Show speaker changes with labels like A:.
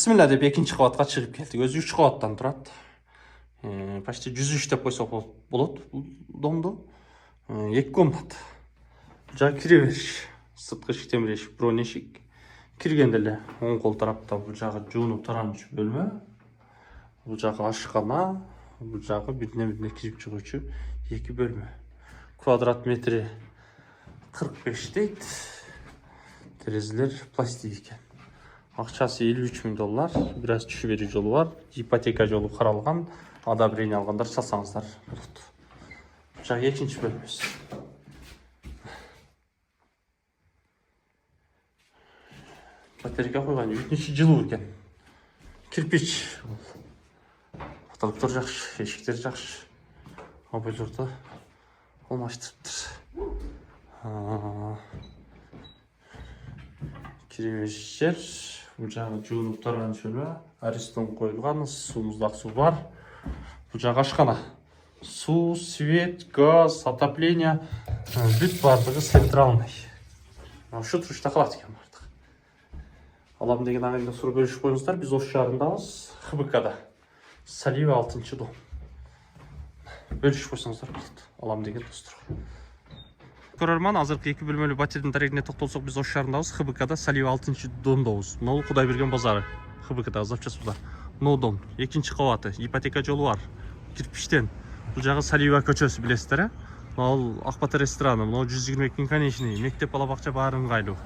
A: Bismillah деп екінші қабатқа шығып келдік. Өзі 3 қабаттан тұрады. Почти 103 деп қойсақ болады домды. 2 комнат. Жа кіре беріш. Сыртқы ішік темір есік, бронешік. Кіргенде эле оң қол тарапта бұл жағы жуынып таранчы бөлме. Бұл жағы ашқана, бұл жағы біріне кіріп шығушы 2 бөлме. Квадрат метрі 45 дейді. Терезелер пластик екен. Ақшасы $53.000, біраз түші беру жолы бар. Ипотека жолы қаралған, одобрение алғандар салсаңыздар болады. Жағы екінші бөлмесі. Батарейка қойған, өтініші жылу екен. Кирпич. Потолоктар жақшы, ешіктер жақшы. Абайларда алмаштырыптыр. Кіребеш жер. Бұл жағы жуынып тұрған шөлі. Аристон қойылған, суымызда су бар. Бұл жағы ашқана. Су, свет, газ, отопление. Бүт бардығы централный. Шу тұрышта қалады екен бардық. Алам деген ағайында сұр бөлішіп қойыңыздар. Біз осы жарындамыз. ХБК-да. Салива 6-шы дом. Бөлішіп қойсаңыздар қалады. Алам деген достыр. Көрерман, азыркы 2 бөлмөлүү батирдин тарихине токтолсок, биз ош шаарындабыз, ХБК-да Салива 6-шы домдобуз. Могул Кудай берген базары. ХБК-да запчасында. Но дом, 2-чи кабаты, ипотека жолу бар. Кирпичтен. Бул жагы Салива көчөсү билесиздер, Ал Акбата рестораны, 122 конечный, мектеп бала бакча баары ыңгайлуу.